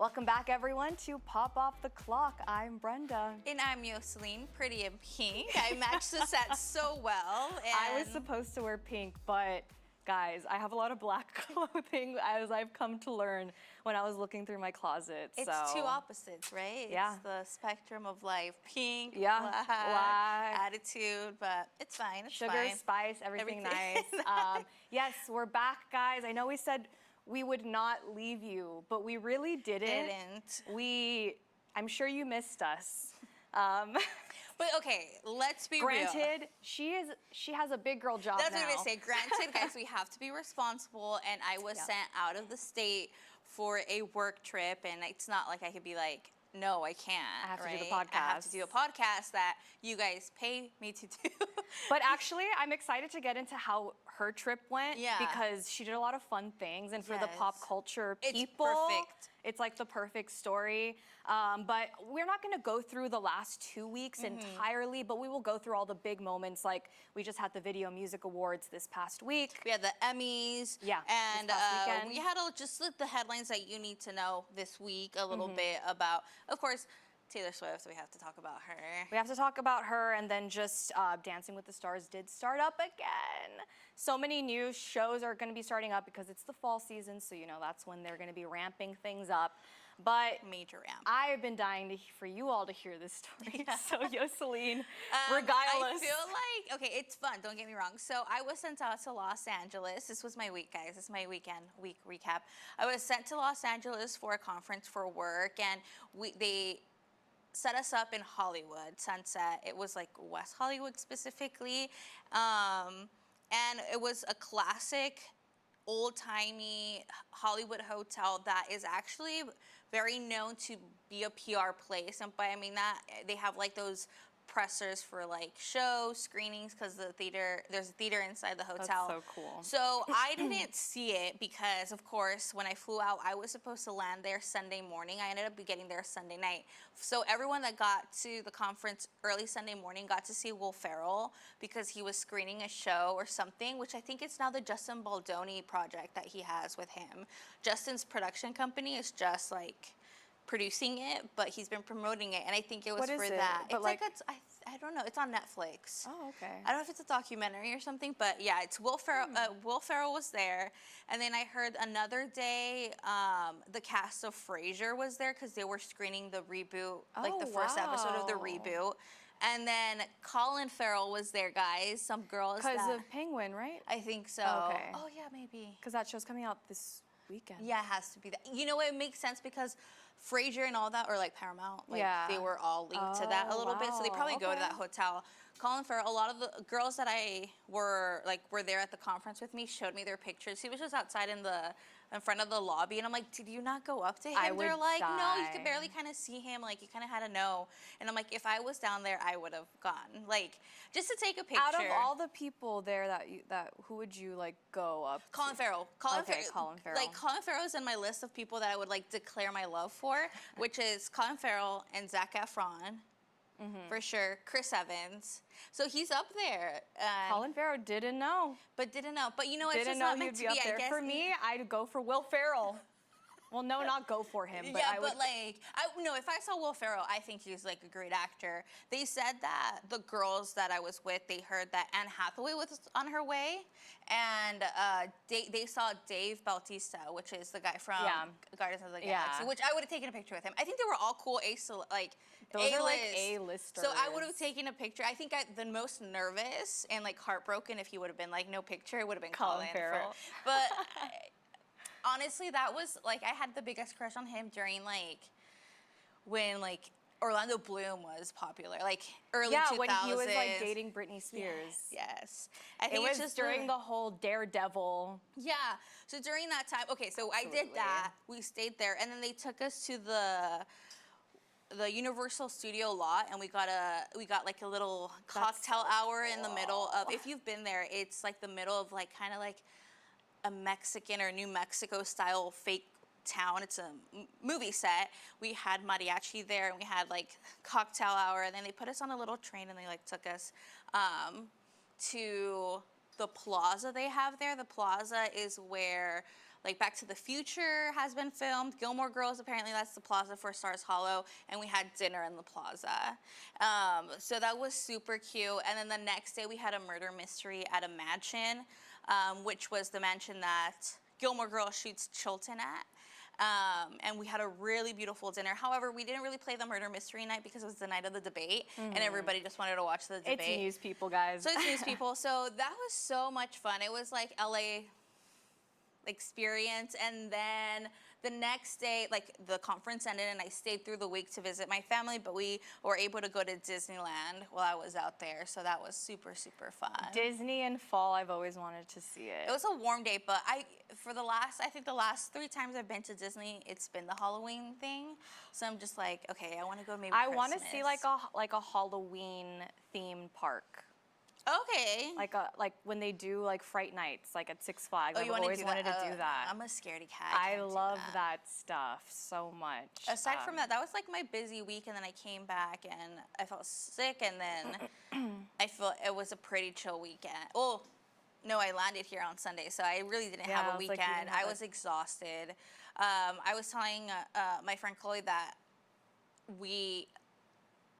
Welcome back, everyone, to Pop Off the Clock. I'm Brenda. And I'm Yoseline, pretty in pink. I matched the set so well. And I was supposed to wear pink, but guys, I have a lot of black clothing, as I've come to learn when I was looking through my closet. It's two opposites, right? Yeah. It's the spectrum of life. Pink, Yeah, black, attitude, but it's fine. It's sugar, fine. spice, everything nice. Yes, we're back, guys. I know we said we would not leave you, but we really didn't. I'm sure you missed us. But okay, let's be real. Granted, she has a big girl job That's now. what I'm gonna say. Granted, guys, we have to be responsible, and I was sent out of the state for a work trip, and it's not like I could be like, no, I can't. I have to do the right? podcast. I have to do a podcast that you guys pay me to do. But actually, I'm excited to get into how her trip went. Yeah. Because she did a lot of fun things, and for the pop culture people, it's perfect. It's like the perfect story. But we're not going to go through the last 2 weeks entirely, but we will go through all the big moments. Like we just had the Video Music Awards this past week. We had the Emmys. Yeah. And this past weekend. we had just the headlines that you need to know this week a little bit about. Of course, Taylor Swift, we have to talk about her. We have to talk about her, and then just Dancing with the Stars did start up again. So many new shows are going to be starting up because it's the fall season, so you know that's when they're going to be ramping things up. But major ramp. I've been dying for you all to hear this story. Yeah. So Yoseline, regale us. I feel like, okay, it's fun, don't get me wrong. So I was sent out to Los Angeles. This was my week, guys. This is my week recap. I was sent to Los Angeles for a conference for work, and they set us up in Hollywood, Sunset. It was like West Hollywood specifically. And it was a classic, old-timey Hollywood hotel that is actually very known to be a PR place. And by I mean that, they have like those pressers for like shows, screenings, because there's a theater inside the hotel. That's so cool. So I didn't see it because, of course, when I flew out, I was supposed to land there Sunday morning. I ended up getting there Sunday night. So everyone that got to the conference early Sunday morning got to see Will Ferrell because he was screening a show or something, which I think it's now the Justin Baldoni project that he has with him. Justin's production company is just like producing it, but he's been promoting it, and I think it was for that. But it's like I don't know. It's on Netflix. Oh, okay. I don't know if it's a documentary or something, but yeah, it's Will Ferrell. Will Ferrell was there, and then I heard another day the cast of Frasier was there because they were screening the reboot, like the first episode of the reboot. And then Colin Farrell was there, guys. Some girls Because of Penguin, right? I think so. Okay. Oh yeah, maybe. Because that show's coming out this weekend. Yeah, it has to be that. You know what? It makes sense because Frasier and all that, or like Paramount, like they were all linked to that a little bit. So they probably go to that hotel. Colin Farrell, a lot of the girls that were there at the conference with me showed me their pictures. He was just outside in front of the lobby, and I'm like, did you not go up to him? They're like, no, you could barely kind of see him. Like, you kind of had to know. And I'm like, if I was down there, I would have gone. Like, just to take a picture. Out of all the people there who would you like go up to? Colin Farrell. Colin Farrell. Like, Colin Farrell's in my list of people that I would like declare my love for, which is Colin Farrell and Zac Efron. For sure. Chris Evans. So he's up there. Colin Farrell didn't know. But you know, it's didn't just know not meant to be. Up there. I guess for me, I'd go for Will Ferrell. Well, no, not go for him. But yeah, I would... but like, if I saw Will Ferrell, I think he's like a great actor. They said that the girls that I was with, they heard that Anne Hathaway was on her way, and they saw Dave Bautista, which is the guy from Guardians of the Galaxy, which I would have taken a picture with him. I think they were all cool, those are like A-listers. So I would have taken a picture. I think the most nervous and like heartbroken if he would have been like no picture, it would have been Colin Farrell. But honestly, that was like I had the biggest crush on him during when Orlando Bloom was popular, like early 2000s. Yeah, when he was like dating Britney Spears. Yes. I think it was just during the whole Daredevil. Yeah. So during that time, okay, so I did that. We stayed there, and then they took us to the Universal Studio lot, and we got like a little cocktail hour in the middle of. If you've been there, it's like the middle of like kind of like a Mexican or New Mexico style fake town. It's a movie set. We had mariachi there, and we had like cocktail hour, and then they put us on a little train, and they like took us to the plaza they have there. The plaza is where like Back to the Future has been filmed. Gilmore Girls, apparently that's the plaza for Stars Hollow, and we had dinner in the plaza. So that was super cute. And then the next day we had a murder mystery at a mansion, which was the mansion that Gilmore Girls shoots Chilton at. And we had a really beautiful dinner. However, we didn't really play the murder mystery night because it was the night of the debate, and everybody just wanted to watch the debate. It's news people, guys. So it's news people. So that was so much fun. It was like LA experience. And then the next day, like the conference ended and I stayed through the week to visit my family, but we were able to go to Disneyland while I was out there. So that was super, super fun. Disney in fall, I've always wanted to see it. It was a warm day, but I think the last 3 times I've been to Disney, it's been the Halloween thing. So I'm just like, okay, I want to go maybe I Christmas. want to see like a Halloween themed park. Okay. Like when they do like Fright Nights, like at Six Flags. Oh, you I've always wanted to do that. I'm a scaredy cat. I can't do love that stuff so much. Aside from that was like my busy week, and then I came back and I felt sick, and then I felt it was a pretty chill weekend. Well, no, I landed here on Sunday, so I really didn't have a weekend. I was exhausted. I was telling my friend Chloe that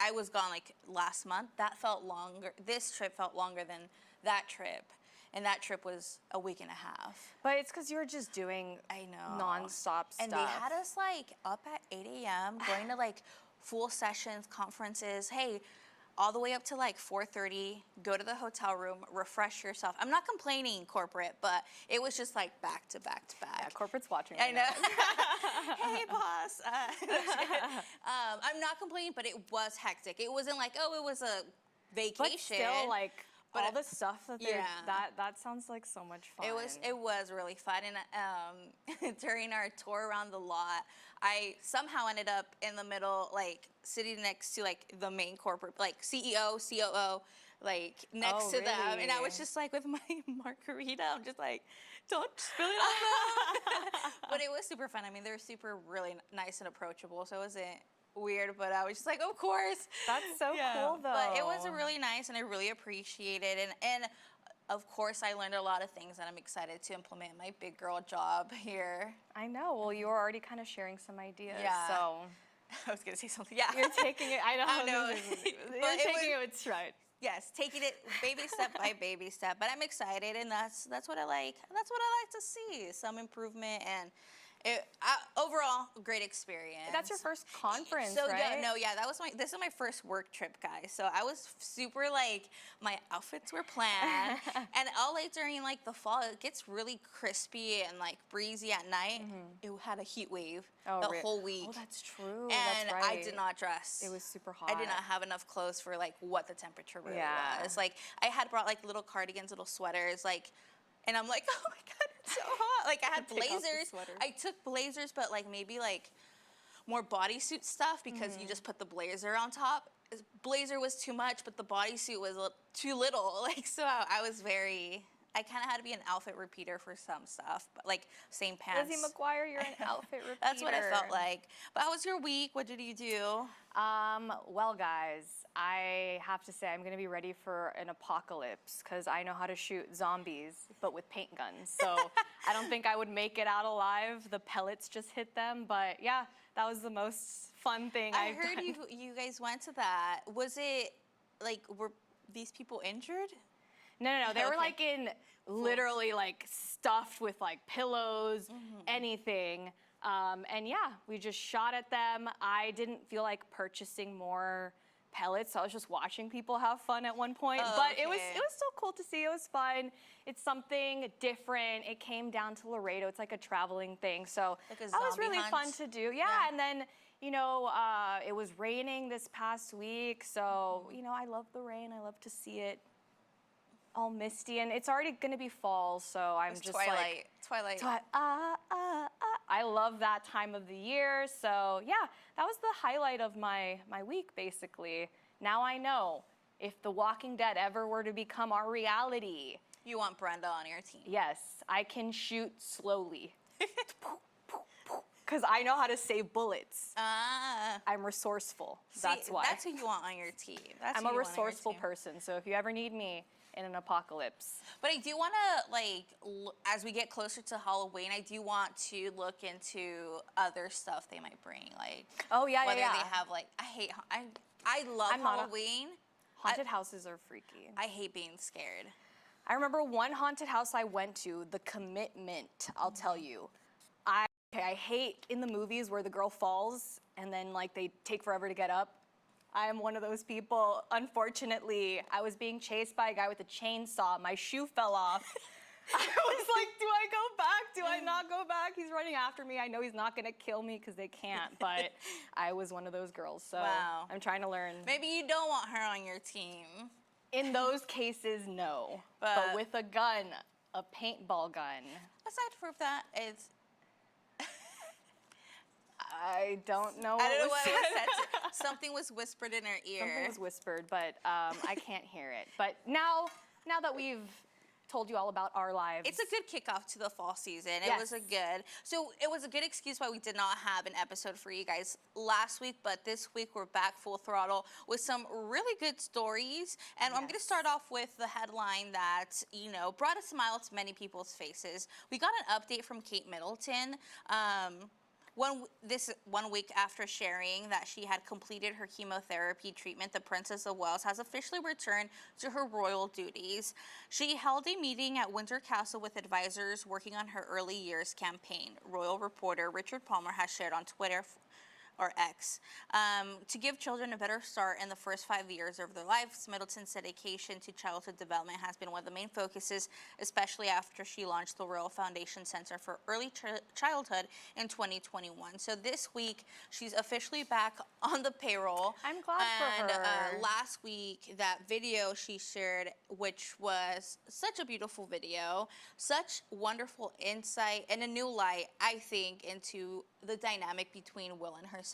I was gone like last month. That felt longer. This trip felt longer than that trip. And that trip was a week and a half. But it's because you were just doing nonstop stuff. And they had us like up at 8 a.m. going to like full sessions, conferences. Hey, all the way up to like 4:30, go to the hotel room, refresh yourself. I'm not complaining, corporate, but it was just like back to back to back. Yeah, corporate's watching. I know. Hey, boss. I'm not complaining, but it was hectic. It wasn't like, oh, it was a vacation. But still, like all the stuff that they're that sounds like so much fun. It was really fun, and during our tour around the lot, I somehow ended up in the middle, like sitting next to like the main corporate, like CEO, COO, like next to them, and I was just like with my margarita. I'm just like, don't spill it on them. But it was super fun. I mean, they were super really nice and approachable, so it wasn't weird, but I was just like, of course. That's so cool, though. But it was really nice, and I really appreciate it. And of course, I learned a lot of things that I'm excited to implement in my big girl job here. I know. Well, you were already kind of sharing some ideas. Yeah. So I was gonna say something. Yeah. You're taking it. I know. I know. You're taking it with stride. Yes, taking it baby step by baby step. But I'm excited, and that's what I like. That's what I like to see. Some improvement, and overall, great experience. That's your first conference, so, right? This is my first work trip, guys. So I was super like, my outfits were planned, and LA during like the fall, it gets really crispy and like breezy at night. It had a heat wave the whole week. Oh, that's true. And that's right. I did not dress. It was super hot. I did not have enough clothes for like what the temperature really was. Yeah. Like I had brought like little cardigans, little sweaters, like. And I'm like, oh my God, it's so hot. Like I had blazers. I took blazers, but like maybe like more bodysuit stuff because you just put the blazer on top. Blazer was too much, but the bodysuit was too little. Like, so I kind of had to be an outfit repeater for some stuff, but like same pants. Lizzie McGuire, you're an outfit repeater. That's what it felt like. But how was your week? What did you do? Well, guys, I have to say I'm going to be ready for an apocalypse because I know how to shoot zombies, but with paint guns. So I don't think I would make it out alive. The pellets just hit them. But yeah, that was the most fun thing I've done. I heard you guys went to that. Was it like, were these people injured? No. They were like literally like stuffed with like pillows, anything. And yeah, we just shot at them. I didn't feel like purchasing more pellets, so I was just watching people have fun at one point. But it was still cool to see. It was fun. It's something different. It came down to Laredo. It's like a traveling thing. So like a that was really hunt. fun to do. Yeah, and then it was raining this past week. So, I love the rain. I love to see it all misty, and it's already going to be fall, so I'm just Twilight. I love that time of the year. So yeah, that was the highlight of my week, basically. Now I know if The Walking Dead ever were to become our reality. You want Brenda on your team. Yes, I can shoot slowly. because I know how to save bullets. Ah. I'm resourceful. See, That's why. That's who you want on your team. That's I'm who a you want on your resourceful team. person, so if you ever need me in an apocalypse. But I do want to, like, as we get closer to Halloween, I do want to look into other stuff they might bring, like, Oh, yeah, whether yeah, they yeah. have, like, I love I'm not a- Halloween. Haunted houses are freaky. I hate being scared. I remember one haunted house I went to, the commitment, I'll tell you. I hate in the movies where the girl falls and then like they take forever to get up. I am one of those people. Unfortunately, I was being chased by a guy with a chainsaw. My shoe fell off. I was like, do I go back? Do I not go back? He's running after me. I know he's not gonna kill me because they can't, but I was one of those girls. So Wow. I'm trying to learn. Maybe you don't want her on your team. In those cases, no. But with a gun, a paintball gun, aside from that, it's I don't know. I don't know was what said. was said. Something was whispered in her ear. Something was whispered, but I can't hear it. But now that we've told you all about our lives, It's a good kickoff to the fall season. Yes. It was a good excuse why we did not have an episode for you guys last week, but this week we're back full throttle with some really good stories. And I'm going to Yes. start off with the headline that, brought a smile to many people's faces. We got an update from Kate Middleton. One week after sharing that she had completed her chemotherapy treatment, the Princess of Wales has officially returned to her royal duties. She held a meeting at Windsor Castle with advisors working on her early years campaign. Royal reporter Richard Palmer has shared on Twitter or X. To give children a better start in the first 5 years of their lives, Middleton's dedication to childhood development has been one of the main focuses, especially after she launched the Royal Foundation Center for Early Childhood in 2021. So this week, she's officially back on the payroll. I'm glad for her. And last week, that video she shared, which was such a beautiful video, such wonderful insight and a new light, I think, into the dynamic between Will and herself.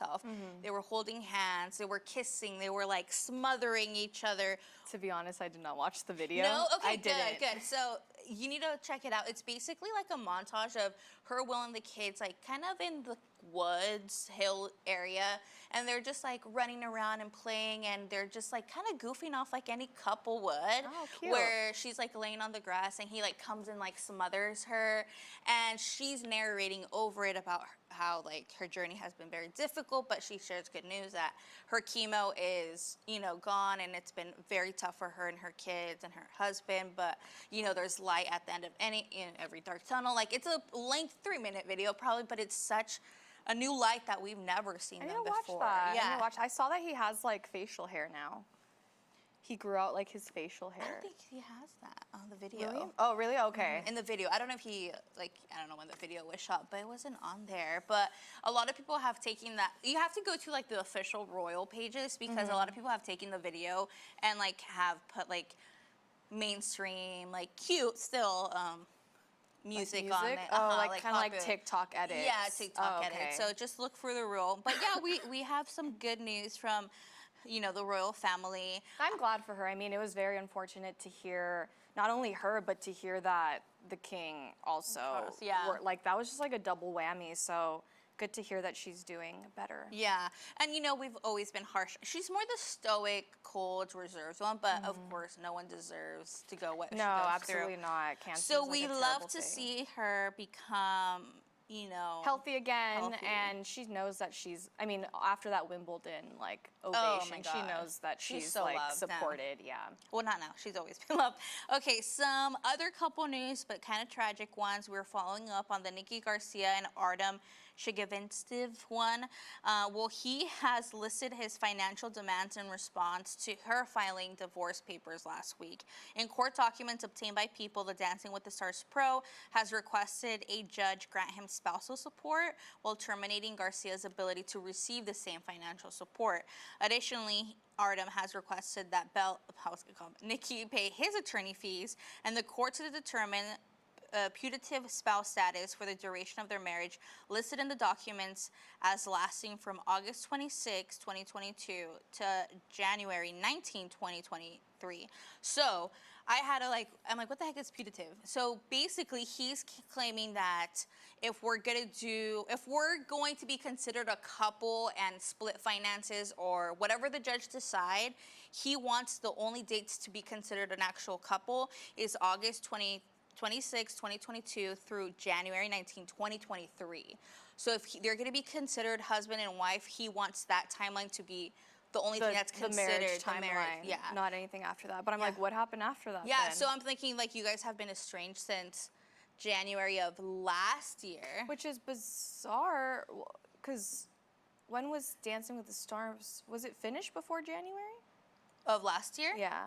They were holding hands, they were kissing, they were like smothering each other. To be honest, I did not watch the video. No? Okay, I didn't. good. So you need to check it out. It's basically like a montage of her, Will, and the kids, like kind of in the woods, hill area, and they're just like running around and playing, and they're just like kind of goofing off like any couple would. Oh, cute. Where she's like laying on the grass and he like comes and like smothers her, and she's narrating over it about how like her journey has been very difficult, but she shares good news that her chemo is, gone, and it's been very tough for her and her kids and her husband, but there's light at the end of every dark tunnel. Like, it's a length 3-minute video probably, but it's such a new light that we've never seen I need them to watch before. that. Yeah. I saw that he has like facial hair now. He grew out like his facial hair. I don't think he has that on the video. Really? Oh, really? Okay. In the video. I don't know if I don't know when the video was shot, but it wasn't on there. But a lot of people have taken that. You have to go to like the official royal pages because a lot of people have taken the video and like have put like mainstream, like cute still music on it. Oh, like kind of like popular. TikTok edits. Yeah, TikTok Oh, edits. So just look for the royal. But yeah, we have some good news from the royal family. I'm glad for her. I mean, it was very unfortunate to hear not only her, but to hear that the king also. Yeah. Like, that was just like a double whammy. So good to hear that she's doing better. Yeah, and we've always been harsh. She's more the stoic, cold, reserved one, but of course, no one deserves to go what she goes absolutely through. not. Cancer So is, like, we a love terrible to thing. see her become, healthy again, healthy. and she knows that after that Wimbledon like Oh my ovation, she God. knows that She's she's so like loved now. supported. Yeah. Well, not now. She's always been loved. Okay, some other couple news, but kind of tragic ones. We're following up on the Nikki Garcia and Artem Shigavinstev one. He has listed his financial demands in response to her filing divorce papers last week. In court documents obtained by People, the Dancing with the Stars pro has requested a judge grant him spousal support while terminating Garcia's ability to receive the same financial support. Additionally, Artem has requested that Nikki pay his attorney fees and the court to determine putative spouse status for the duration of their marriage, listed in the documents as lasting from August 26, 2022 to January 19, 2023. 2023. So I had to I'm like, what the heck is putative? So basically, he's claiming that if we're going to be considered a couple and split finances or whatever the judge decide, he wants the only dates to be considered an actual couple is August 26, 2022 through January 19, 2023. So if they're going to be considered husband and wife, he wants that timeline to be the only thing that's considered the marriage timeline. Yeah. Not anything after that. But I'm like, what happened after that? Yeah, then? so I'm thinking like you guys have been estranged since January of last year. Which is bizarre, because when was Dancing with the Stars? Was it finished before January? Of last year? Yeah.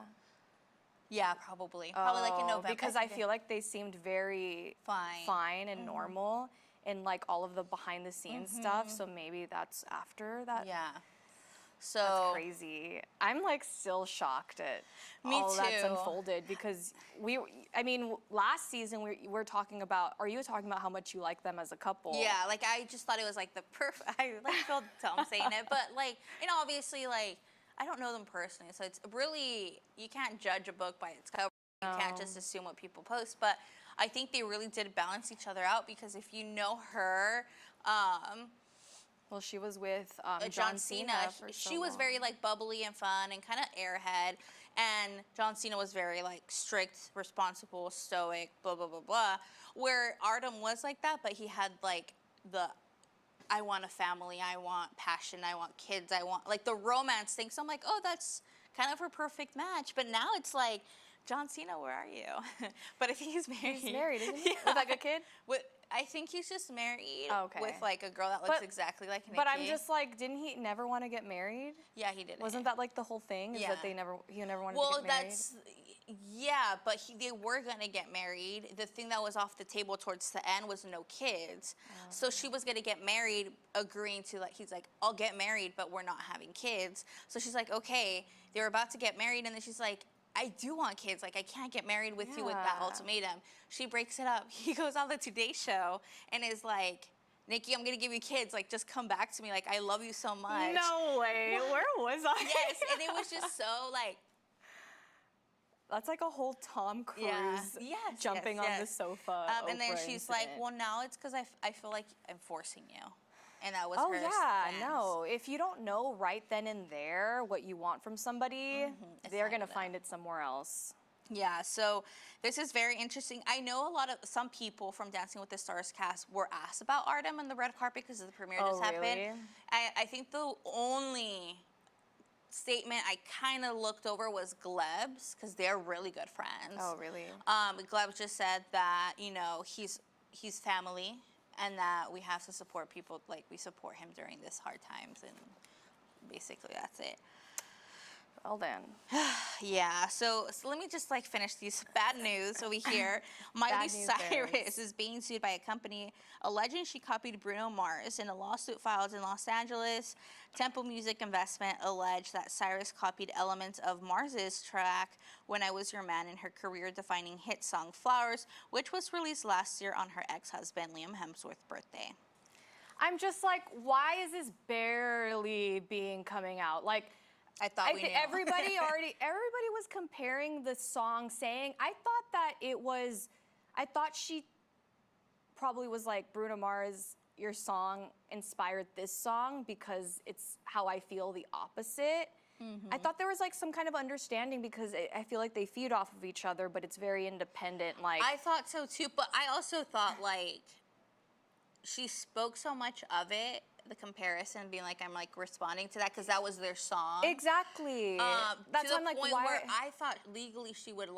Yeah, probably. Probably like in November. Because I feel like they seemed very fine and normal in like all of the behind the scenes stuff. So maybe that's after that. Yeah. So that's crazy. I'm like still shocked at all that's unfolded because last season we're talking about. Are you talking about how much you like them as a couple? Yeah, like I just thought it was like the perfect. I like feel dumb saying it, but like obviously like I don't know them personally, so it's really you can't judge a book by its cover. You can't just assume what people post, but I think they really did balance each other out because if you know her. Well, she was with John Cena. She was very like bubbly and fun and kind of airhead, and John Cena was very like strict, responsible, stoic, blah blah blah blah. Where Artem was like that, but he had like the I want a family, I want passion, I want kids, I want like the romance thing. So I'm like, oh, that's kind of her perfect match. But now it's like, John Cena, where are you? But I think he's married. He's married, isn't he? With like a kid? I think he's just married with like a girl that looks exactly like Nikki. But I'm just like, didn't he never want to get married? Yeah, he did. Wasn't that like the whole thing? Is that he never wanted to get married? Well, but they were gonna get married. The thing that was off the table towards the end was no kids. So she was gonna get married, agreeing to he's like, I'll get married, but we're not having kids. So she's like, okay. They were about to get married, and then she's like, I do want kids. Like, I can't get married with you with that ultimatum. She breaks it up. He goes on the Today Show and is like, Nikki, I'm going to give you kids. Like, just come back to me. Like, I love you so much. No way. Where was I? Yes, and it was just so, like... That's like a whole Tom Cruise jumping on the sofa. And then she's like, well, now it's because I feel like I'm forcing you. And that was her stance. No. If you don't know right then and there what you want from somebody, they're going to find it somewhere else. Yeah, so this is very interesting. I know some people from Dancing with the Stars cast were asked about Artem on the red carpet because the premiere just happened. Really? I think the only statement I kind of looked over was Gleb's because they're really good friends. Oh, really? Gleb just said that, he's family. And that we have to support people like we support him during this hard times, and basically that's it. Well then. Yeah. So let me just finish these bad news over here. Miley Cyrus is being sued by a company alleging she copied Bruno Mars in a lawsuit filed in Los Angeles. Temple Music Investment alleged that Cyrus copied elements of Mars's track "When I Was Your Man" in her career-defining hit song "Flowers," which was released last year on her ex-husband Liam Hemsworth's birthday. I'm just like, why is this barely coming out? Like, I thought we knew. Everybody was comparing the song, saying, I thought she probably was like, Bruno Mars, your song inspired this song because it's how I feel the opposite. I thought there was some kind of understanding because I feel like they feed off of each other, but it's very independent. I thought so too, but I also thought she spoke so much of it, the comparison being I'm responding to that because that was their song. Exactly. That's to the when, point where I thought legally she would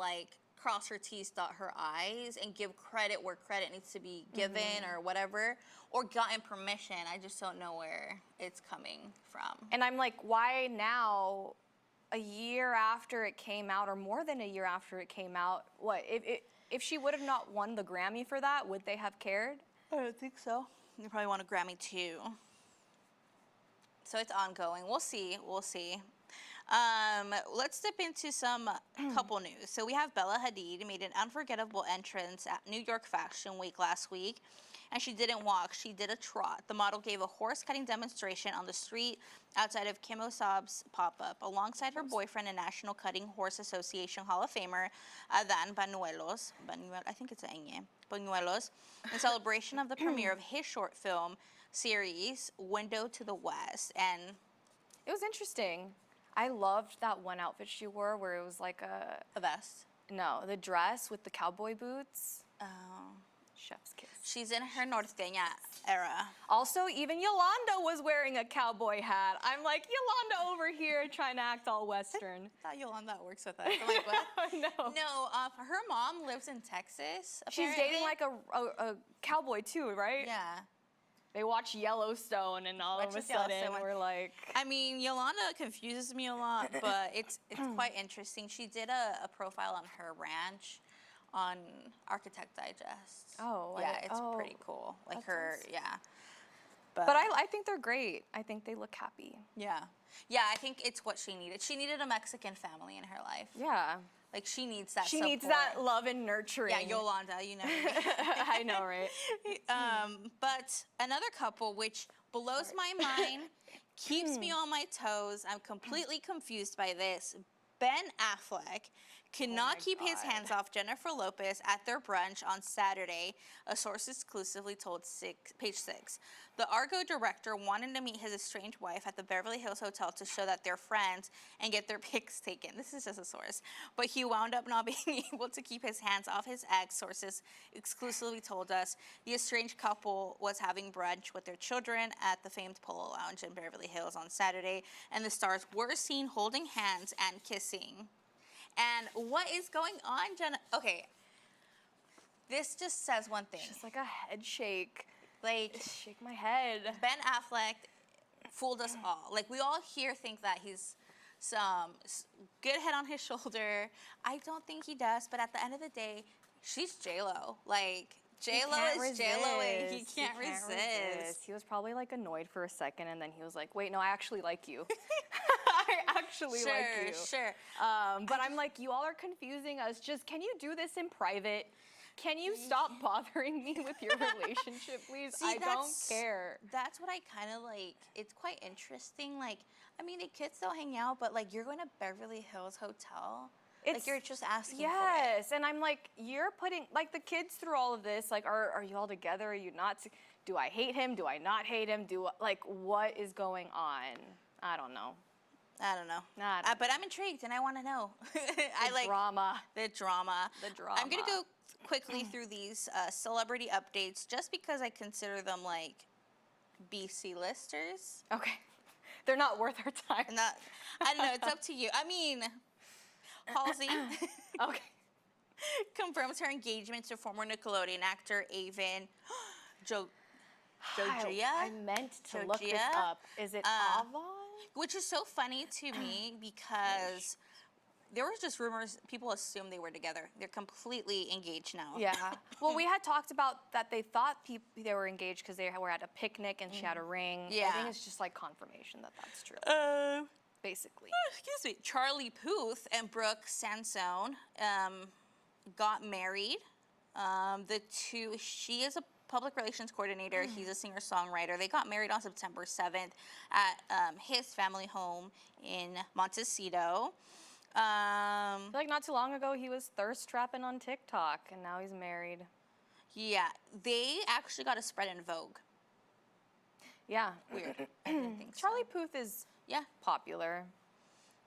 cross her T's, dot her I's, and give credit where credit needs to be given or whatever, or gotten permission. I just don't know where it's coming from. And I'm like, why now, a year after it came out, or more than a year after it came out, if she would have not won the Grammy for that, would they have cared? I don't think so. They probably want a Grammy too. So it's ongoing. We'll see. Let's dip into some couple news. So we have Bella Hadid made an unforgettable entrance at New York Fashion Week last week. and she didn't walk. She did a trot. The model gave a horse cutting demonstration on the street outside of Kim Osab's pop-up alongside her boyfriend and National Cutting Horse Association Hall of Famer Adan Banuelos. I think it's Anye. Banuelos, in celebration of the premiere of his short film series Window to the West. And It was interesting. I loved that one outfit she wore where it was like a vest. No, the dress with the cowboy boots. Oh. Chef's kiss. She's in her norteña era. Also, even Yolanda was wearing a cowboy hat. I'm like, Yolanda over here trying to act all Western. I thought Yolanda works with us. I'm like, what? No. No, her mom lives in Texas, apparently. She's dating like a cowboy too, right? Yeah. They watch Yellowstone and all of a sudden we're like... I mean, Yolanda confuses me a lot, but it's quite interesting. She did a profile on her ranch on Architect Digest. Oh. Yeah, it's pretty cool. Like her, yeah. But I think they're great. I think they look happy. Yeah. Yeah, I think it's what she needed. She needed a Mexican family in her life. Yeah. Like, she needs that She support. needs that love and nurturing. Yeah, Yolanda, you know. I know, right? But another couple, which blows my mind, keeps me on my toes. I'm completely confused by this. Ben Affleck could not keep his hands off Jennifer Lopez at their brunch on Saturday, a source exclusively told Page 6. The Argo director wanted to meet his estranged wife at the Beverly Hills Hotel to show that they're friends and get their pics taken. This is just a source. But he wound up not being able to keep his hands off his ex, sources exclusively told us. The estranged couple was having brunch with their children at the famed Polo Lounge in Beverly Hills on Saturday, and the stars were seen holding hands and kissing. And what is going on, Jenna? Okay, this just says one thing. Just like a head shake. Like, shake my head. Ben Affleck fooled us all. Like, we all here think that he's some good head on his shoulder. I don't think he does, but at the end of the day, she's J-Lo. Like, J-Lo is J-Lo, and he can't resist. He was probably like annoyed for a second, and then he was like, wait, no, I actually like you. I actually like you. Sure. But I'm like, you all are confusing us. Just, can you do this in private? Can you stop bothering me with your relationship, please? See, I don't care. That's what I kind of like. It's quite interesting. Like, I mean, they could still hang out, but like, you're going to Beverly Hills Hotel. Like, you're just asking for it. Yes, and I'm like, you're putting, like, the kids through all of this, like, are you all together? Are you not? Do I hate him? Do I not hate him? Like, what is going on? I don't know. But I'm intrigued, and I want to know. Drama. The drama. I'm going to go quickly through these celebrity updates just because I consider them, like, BC listers. Okay. They're not worth our time. I don't know. It's up to you. I mean... Halsey confirms her engagement to former Nickelodeon actor Avon Jogia. I meant to look this up. Is it Avon? Which is so funny to me because there was just rumors. People assumed they were together. They're completely engaged now. Yeah. Well, we had talked about that they thought they were engaged because they were at a picnic and she had a ring. Yeah. I think it's just like confirmation that that's true. Basically. Excuse me. Charlie Puth and Brooke Sansone got married. She is a public relations coordinator. He's a singer-songwriter. They got married on September 7th at his family home in Montecito. I feel like not too long ago he was thirst trapping on TikTok, and now he's married. Yeah, they actually got a spread in Vogue. Yeah. Weird. I didn't think so. Charlie Puth is popular.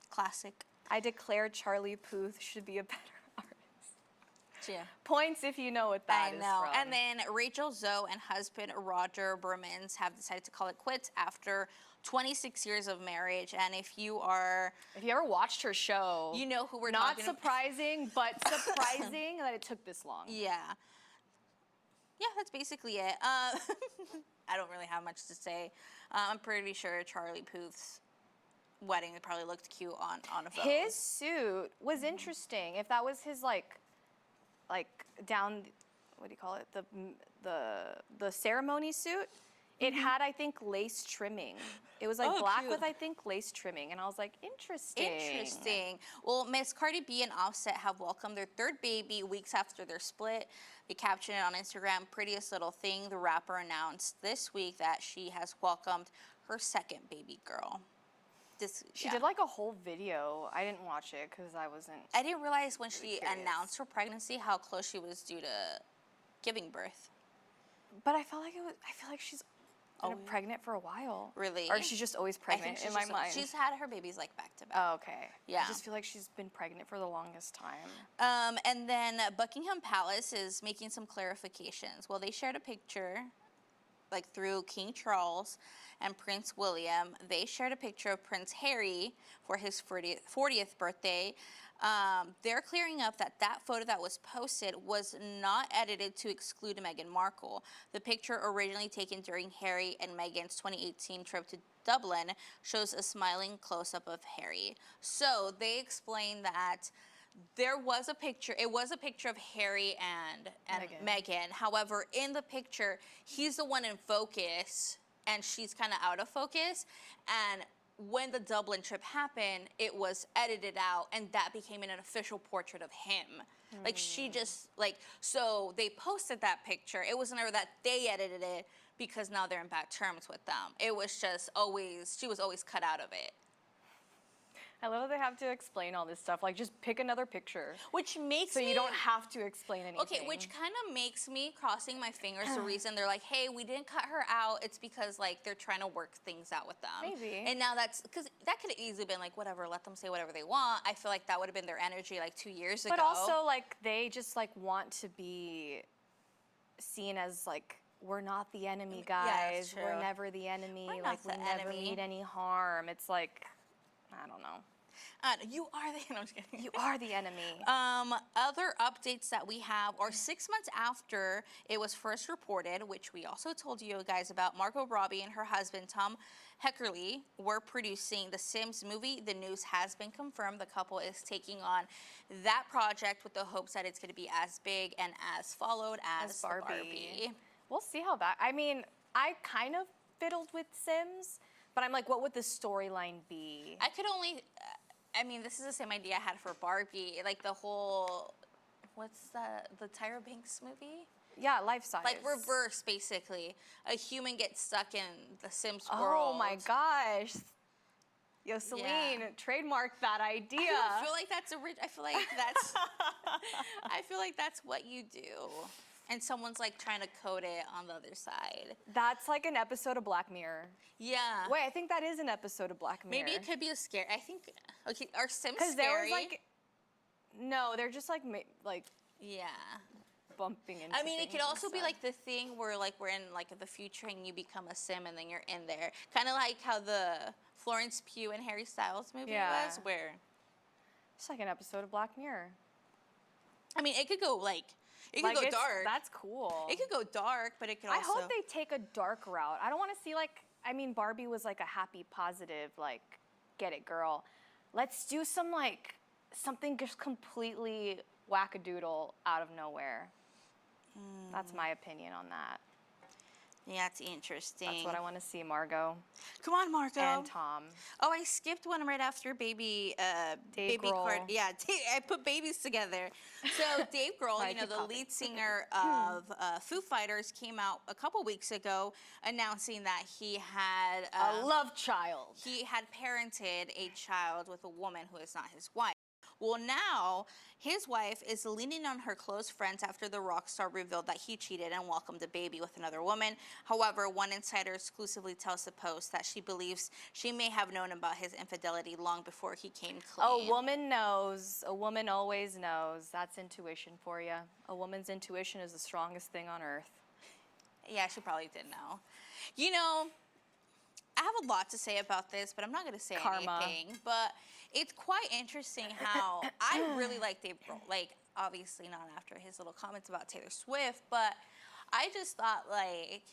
Classic. I declare Charlie Puth should be a better artist. Yeah. Points if you know what that is from. And then Rachel Zoe and husband Roger Bermans have decided to call it quits after 26 years of marriage. And if you ever watched her show, you know who we're talking about. Not surprising, but surprising that it took this long. Yeah. Yeah, that's basically it. I don't really have much to say. I'm pretty sure Charlie Puth's wedding probably looked cute on a photo. His suit was interesting. If that was his like down, what do you call it? The ceremony suit. It had, I think, lace trimming. It was like Oh, black cute. with, I think, lace trimming. And I was like, interesting. Interesting. Well, Miss Cardi B and Offset have welcomed their third baby weeks after their split. They captioned it on Instagram, prettiest little thing. The rapper announced this week that she has welcomed her second baby girl. She did like a whole video. I didn't watch it because I wasn't. I didn't realize when she curious. announced her pregnancy how close she was due to giving birth. But I felt like it was. I feel like she's been Always. pregnant for a while. Really? Or she's just always pregnant in my mind. She's had her babies like back to back. Oh, okay. Yeah. I just feel like she's been pregnant for the longest time. And then Buckingham Palace is making some clarifications. Well, they shared a picture, like through King Charles and Prince William. They shared a picture of Prince Harry for his 40th birthday. They're clearing up that photo that was posted was not edited to exclude Meghan Markle. The picture, originally taken during Harry and Meghan's 2018 trip to Dublin, shows a smiling close-up of Harry. So they explained that there was a picture. It was a picture of Harry and Meghan. However, in the picture, he's the one in focus, and she's kind of out of focus. And when the Dublin trip happened, it was edited out, and that became an official portrait of him. Like, she just, like, so they posted that picture. It was never that they edited it because now they're in bad terms with them. It was just always, she was always cut out of it. I love that they have to explain all this stuff. Like, just pick another picture. Which makes So me... you don't have to explain anything. Okay, which kind of makes me, crossing my fingers, the reason they're like, hey, we didn't cut her out, it's because, like, they're trying to work things out with them. Maybe. And now that's, because that could have easily been like, whatever, let them say whatever they want. I feel like that would have been their energy, like, 2 years ago. But also, like, they just, like, want to be seen as, like, we're not the enemy, guys. Yeah, that's true. We're never the enemy. We're Like, not we the never enemy. mean any harm. It's like, I don't know. You are the... No, I'm just kidding. You are the enemy. Other updates that we have are 6 months after it was first reported, which we also told you guys about. Margot Robbie and her husband, Tom Heckerly, were producing the Sims movie. The news has been confirmed. The couple is taking on that project with the hopes that it's going to be as big and as followed as Barbie. We'll see how that... I mean, I kind of fiddled with Sims, but I'm like, what would the storyline be? I could only... I mean, this is the same idea I had for Barbie. Like, the whole... What's the Tyra Banks movie? Yeah, life size. Like, reverse, basically. A human gets stuck in the Sims world. Oh my gosh. Yo, Celine, trademark that idea. I feel like that's I feel like that's I feel like that's what you do. And someone's like trying to code it on the other side. That's like an episode of Black Mirror. Yeah. Wait, I think that is an episode of Black Mirror. Maybe it could be a scare. I think, okay, are Sims scary? Because there was like, no, they're just like, yeah. bumping into I mean, it things could and also be stuff. like the thing where like we're in like the future and you become a Sim and then you're in there. Kind of like how the Florence Pugh and Harry Styles movie was, where... It's like an episode of Black Mirror. I mean, it could go like... It could go dark. That's cool. It could go dark, but it could also... I hope they take a dark route. I don't want to see like, I mean, Barbie was like a happy, positive, like, get it, girl. Let's do some like, something just completely wackadoodle out of nowhere. That's my opinion on that. Yeah, it's interesting. That's what I want to see, Margot. Come on, Margot. And Tom. Oh, I skipped one right after baby Dave baby Grohl. Yeah, I put babies together. So Dave Grohl, you know, the lead singer of Foo Fighters, came out a couple weeks ago announcing that he had A love child. he had parented a child with a woman who is not his wife. Well, now his wife is leaning on her close friends after the rock star revealed that he cheated and welcomed a baby with another woman. However, one insider exclusively tells the Post that she believes she may have known about his infidelity long before he came clean. A woman knows. A woman always knows. That's intuition for you. A woman's intuition is the strongest thing on earth. Yeah, she probably did know. You know, I have a lot to say about this, but I'm not going to say anything. But it's quite interesting how I really like Dave Grohl. Like, obviously not after his little comments about Taylor Swift, but I just thought, like,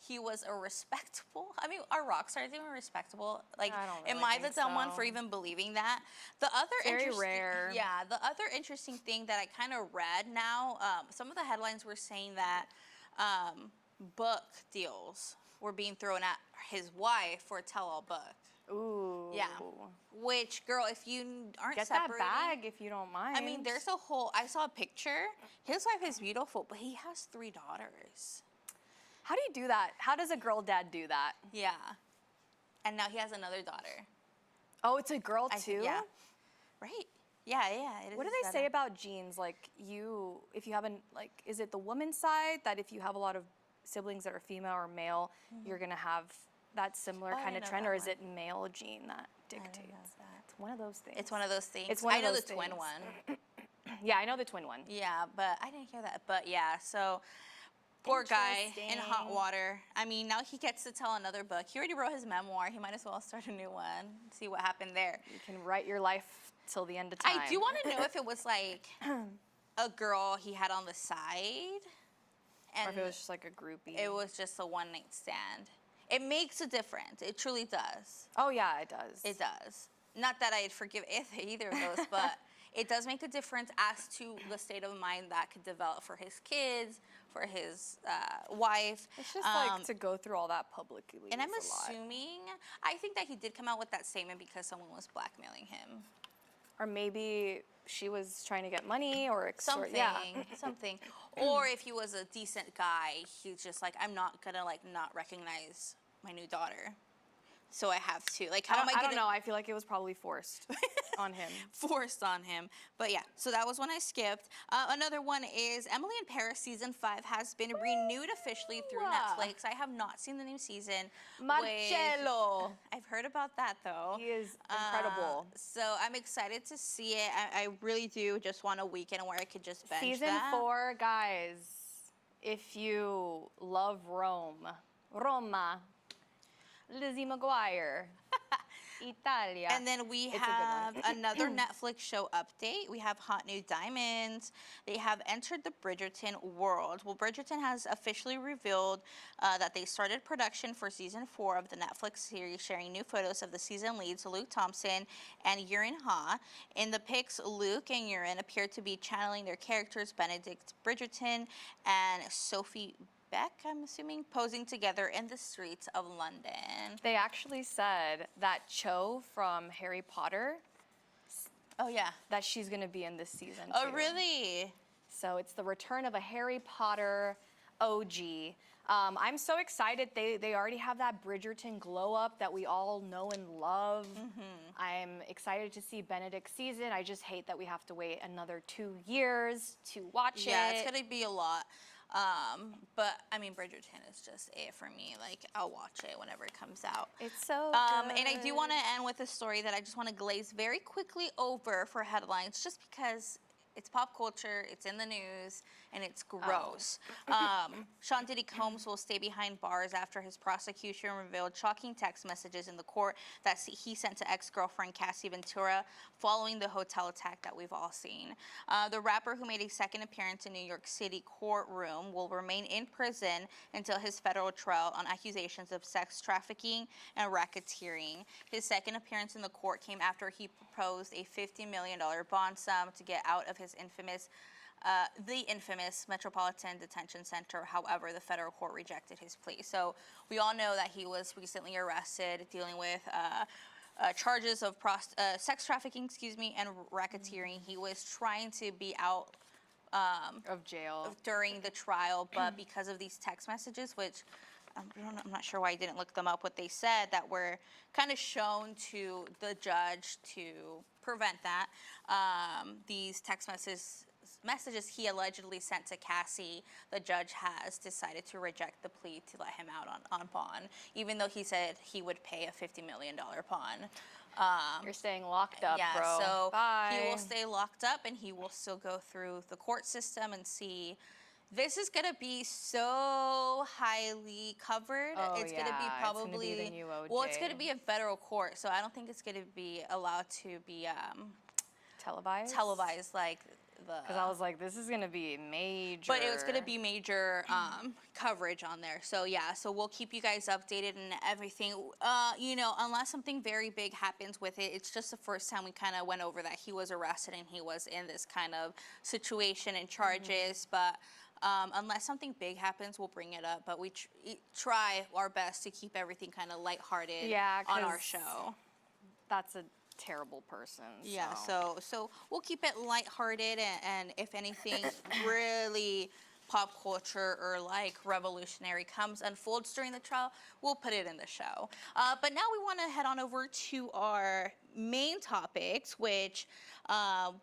he was a respectable... I mean, are rock stars even respectable? Like, I don't really am I the think dumb one so. for even believing that? The other Very interesting, rare. Yeah, the other interesting thing that I kind of read now, some of the headlines were saying that book deals were being thrown at his wife for a tell-all book. Ooh. Yeah. Which, girl, if you aren't Get separating, that bag if you don't mind. I mean, there's a whole. I saw a picture. His wife is beautiful, but he has 3 daughters. How do you do that? How does a girl dad do that? Yeah. And now he has another daughter. Oh, it's a girl too? Yeah. Right. Yeah. It is What do his they daughter. say about genes? Like if you have is it the woman's side that if you have a lot of siblings that are female or male, you're gonna have that similar Oh, I kind of didn't know trend, that or is one. it male gene that I didn't dictates? know that. It's one of those things. It's one of those things. It's one I of know those the twin things. one. Yeah, I know the twin one. Yeah, but I didn't hear that. But yeah, so poor guy in hot Interesting. water. I mean, now he gets to tell another book. He already wrote his memoir. He might as well start a new one. See what happened there. You can write your life till the end of time. I do want to know if it was like a girl he had on the side, Or and if it was just like a groupie. it was just a one-night stand. It makes a difference. It truly does. Oh yeah, it does. It does. Not that I'd forgive either of those, but it does make a difference as to the state of mind that could develop for his kids, for his wife. It's just like to go through all that publicly. And I'm is a lot. assuming, I think that he did come out with that statement because someone was blackmailing him. Or maybe she was trying to get money or extort. Something, Yeah. something. Or if he was a decent guy, he's just like, I'm not gonna like not recognize my new daughter. So I have to. Like, how am I I gonna don't know. I feel like it was probably forced on him. forced on him? But yeah, so that was one I skipped. Another one is Emily in Paris season 5 has been renewed officially through Netflix. I have not seen the new season. Marcello. I've heard about that though. He is incredible. So I'm excited to see it. I really do just want a weekend where I could just binge Season that. 4, guys. If you love Roma, Lizzie McGuire, Italia. And then we It's a good have one. another Netflix show update. We have Hot New Diamonds. They have entered the Bridgerton world. Well, Bridgerton has officially revealed that they started production for season 4 of the Netflix series, sharing new photos of the season leads Luke Thompson and Yurin Ha. In the pics, Luke and Yurin appear to be channeling their characters, Benedict Bridgerton and Sophie Beck, I'm assuming, posing together in the streets of London. They actually said that Cho from Harry Potter, Oh, yeah. that she's going to be in this season Oh, too. really? So it's the return of a Harry Potter OG. I'm so excited. They already have that Bridgerton glow up that we all know and love. I'm excited to see Benedict's season. I just hate that we have to wait another 2 years to watch it. Yeah, it's going to be a lot. But I mean, Bridgerton is just it for me. Like, I'll watch it whenever it comes out. It's so good. And I do want to end with a story that I just want to glaze very quickly over for headlines, just because it's pop culture, it's in the news, and it's gross. Sean Diddy Combs will stay behind bars after his prosecution revealed shocking text messages in the court that he sent to ex-girlfriend Cassie Ventura following the hotel attack that we've all seen. The rapper, who made a second appearance in New York City courtroom, will remain in prison until his federal trial on accusations of sex trafficking and racketeering. His second appearance in the court came after he proposed a $50 million bond sum to get out of his the infamous Metropolitan Detention Center. However, the federal court rejected his plea. So we all know that he was recently arrested dealing with charges of sex trafficking, and racketeering. He was trying to be out of jail during the trial, but because of these text messages, which I'm not sure why I didn't look them up, what they said that were kind of shown to the judge to prevent that. These text messages he allegedly sent to Cassie, the judge has decided to reject the plea to let him out on bond, even though he said he would pay a $50 million bond. You're staying locked up, Yeah, bro. so Bye. he will stay locked up, and he will still go through the court system and see. This is gonna be so highly covered. Oh, it's gonna be yeah, it's gonna be probably the new well, it's gonna OJ. be in federal court, so I don't think it's gonna be allowed to be televised like the. Because I was like, this is gonna be major. But it was going to be major coverage on there. So, yeah, so we'll keep you guys updated and everything. Unless something very big happens with it, it's just the first time we kind of went over that he was arrested and he was in this kind of situation and charges. But Unless something big happens, we'll bring it up. But we try our best to keep everything kind of lighthearted on our 'cause show. That's a terrible person. Yeah, so we'll keep it lighthearted, and if anything really pop culture or like revolutionary unfolds during the trial, we'll put it in the show. But now we want to head on over to our main topics, which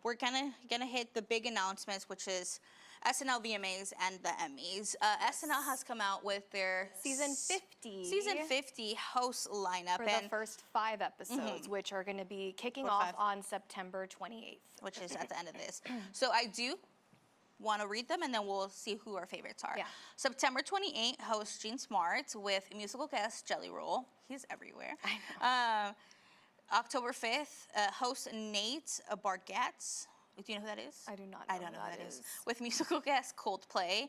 we're gonna hit the big announcements, which is SNL VMAs and the Emmys. SNL has come out with their Season 50. Season 50 host lineup. For the first 5 episodes, which are going to be kicking off on September 28th. Which is at the end of this. So I do want to read them, and then we'll see who our favorites are. Yeah. September 28th, host Gene Smart with musical guest Jelly Roll. He's everywhere. I know. October 5th, host Nate Bargatze. Do you know who that is? I do not know I don't know who that is. is. With musical guest Coldplay.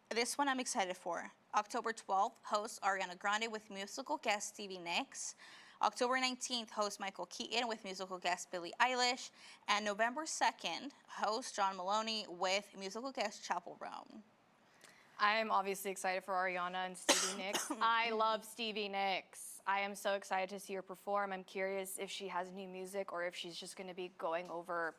This one I'm excited for. October 12th, host Ariana Grande with musical guest Stevie Nicks. October 19th, host Michael Keaton with musical guest Billie Eilish. And November 2nd, host John Maloney with musical guest Chapel Roan. I'm obviously excited for Ariana and Stevie Nicks. I love Stevie Nicks. I am so excited to see her perform. I'm curious if she has new music or if she's just going to be going over...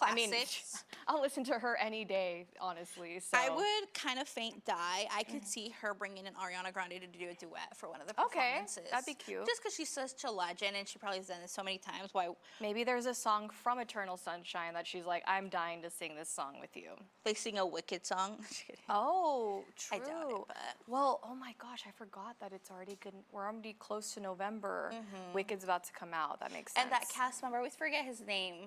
I mean, Classics. I'll listen to her any day, honestly. So. I would kind of faint die. I could see her bringing in Ariana Grande to do a duet for one of the performances. Okay, that'd be cute. Just because she's such a legend and she probably has done this so many times. Why? Maybe there's a song from Eternal Sunshine that she's like, I'm dying to sing this song with you. They sing a Wicked song. Oh, true. I doubt it, but... Well, oh my gosh, I forgot that it's already good. We're already close to November. Wicked's about to come out. That makes sense. And that cast member, I always forget his name.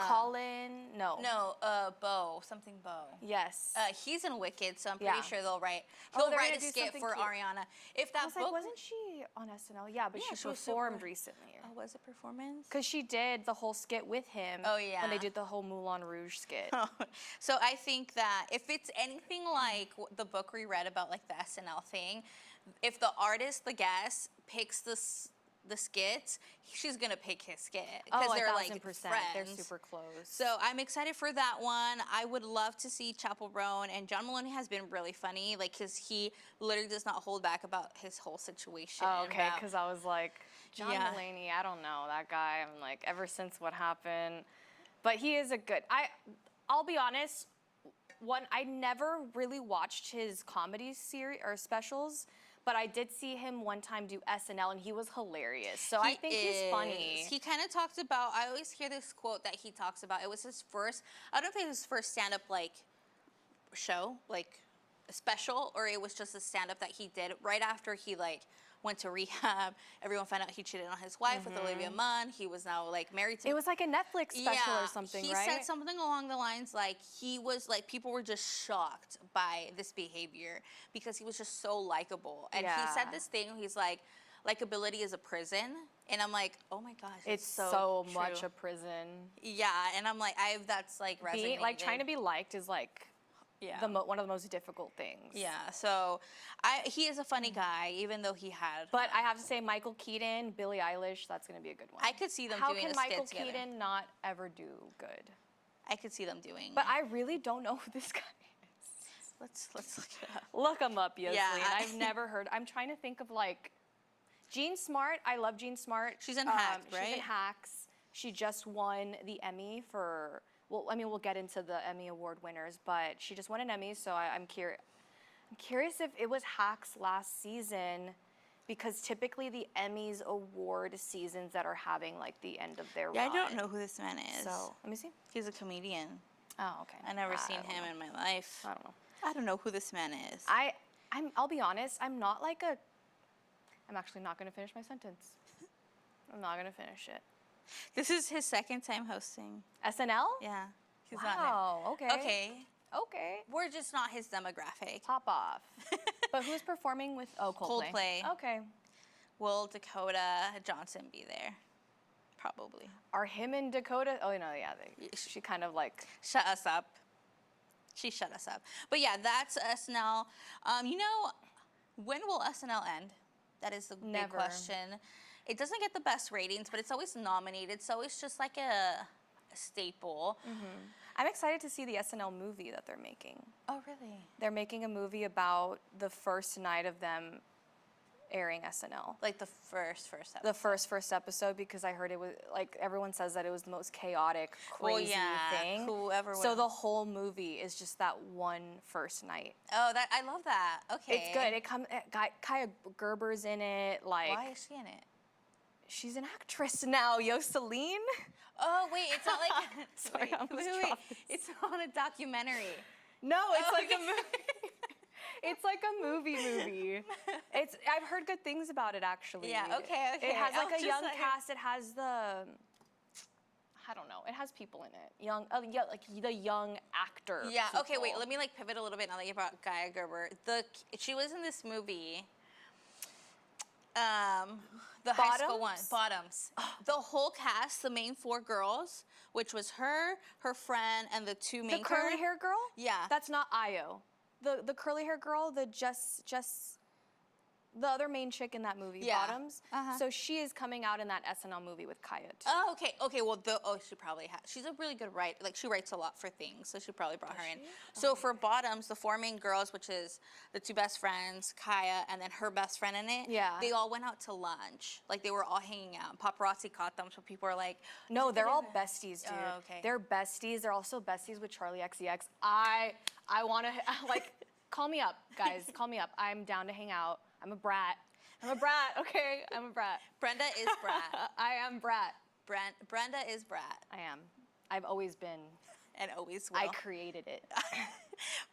Colin, no. No, Bo, something Bo. Yes. He's in Wicked, so I'm pretty sure he'll write they're write gonna a do skit something for cute. Ariana. If I that was book like, wasn't she on SNL? Yeah, but Yeah, she she was performed super- recently. Oh, was it performance? Because she did the whole skit with him. Oh, yeah. When they did the whole Moulin Rouge skit. So I think that if it's anything like the book we read about like the SNL thing, if the artist, the guest, picks the skits, she's gonna pick his skit because Oh, they're 1000%. like friends. They're super close. So I'm excited for that one. I would love to see Chapel Roan, and John Maloney has been really funny, like because he literally does not hold back about his whole situation. Oh, okay, about- because I was like, John Yeah. Mulaney, I don't know, that guy, I'm like, ever since what happened. But he is a good, I'll be honest, I never really watched his comedy series or specials, but I did see him one time do SNL, and he was hilarious. So I think he's funny. He kind of talked about, I always hear this quote that he talks about. It was his first, I don't know if it was his first stand-up like show, like a special, or it was just a stand-up that he did right after he like went to rehab. Everyone found out he cheated on his wife with Olivia Munn. He was now like married to... It was like a Netflix special or something, he right? said something along the lines like he was like, people were just shocked by this behavior because he was just so likable. And he said Yeah. this thing, he's like, likability is a prison. And I'm like, oh my gosh, It's so so true. much a prison. Yeah, and I'm like, that's like resonated. Being, like, trying to be liked is like one of the most difficult things. Yeah, so he is a funny guy, even though he had... But I have to say, Michael Keaton, Billie Eilish, that's going to be a good one. I could see them How doing can a skit Michael together. Keaton not ever do good? I could see them doing... But I really don't know who this guy is. Let's look it up. Look him up, Yosli. Yeah. And I've never heard. I'm trying to think of like Jean Smart. I love Jean Smart. She's in Hacks, right? She's in Hacks. She just won the Emmy for. Well, I mean, we'll get into the Emmy Award winners, but she just won an Emmy, so I'm curious. I'm curious if it was Hacks last season, because typically the Emmys award seasons that are having like the end of their Yeah, run. I don't know who this man is. So let me see. He's a comedian. Oh, okay. I've never I seen don't him know. in my life. I don't know. I don't know who this man is. I'll be honest, I'm not like a. I'm actually not going to finish my sentence. I'm not going to finish it. This is his second time hosting. SNL? Yeah. He's Wow. Okay. on it. Okay. Okay. We're just not his demographic. Pop off. But who's performing with? Oh, Coldplay. Coldplay. Okay. Will Dakota Johnson be there? Probably. Are him and Dakota? Oh no, yeah. She kind of like. Shut us up. She shut us up. But yeah, that's SNL. You know, when will SNL end? That is the big Never. question. It doesn't get the best ratings, but it's always nominated. So it's just like a staple. I'm excited to see the SNL movie that they're making. Oh, really? They're making a movie about the first night of them airing SNL. Like the first episode. The first episode, because I heard it was like everyone says that it was the most chaotic, crazy thing. Whoever So went. the whole movie is just that one first night. Oh, that I love that. Okay. It's good. Kaya Gerber's in it. Like, Why is she in it? she's an actress now. Celine. Oh wait, it's not like. Sorry, I almost wait. dropped this. It's not a documentary. No, it's Oh, like a okay. movie. It's like a movie. I've heard good things about it, actually. Yeah, okay. It has I like was a just young like- cast. It has I don't know. It has people in it. Like the young actor. Yeah. Okay. Wait. people. Let me like pivot a little bit now that you brought Gaia Gerber. She was in this movie. The high school one, Bottoms? Bottoms. The whole cast, the main 4 girls, which was her friend, and the 2 main The curly hair girl? Yeah. That's not Io. The curly hair girl, the other main chick in that movie, Yeah. Bottoms. Uh-huh. So she is coming out in that SNL movie with Kaya too. Oh, okay. Okay. Well, she probably has. She's a really good writer. Like she writes a lot for things, so she probably brought her in. So for Bottoms, the 4 main girls, which is the 2 best friends, Kaya, and then her best friend in it. Yeah. They all went out to lunch. Like they were all hanging out. Paparazzi caught them, so people are like, No, they're all besties, dude. Oh, okay. They're besties. They're also besties with Charlie XCX. I want to like call me up, guys. Call me up. I'm down to hang out. I'm a brat. Okay? I'm a brat. Brenda is Brat. I am brat. Brenda is Brat, I am. I've always been. and always will. I created it.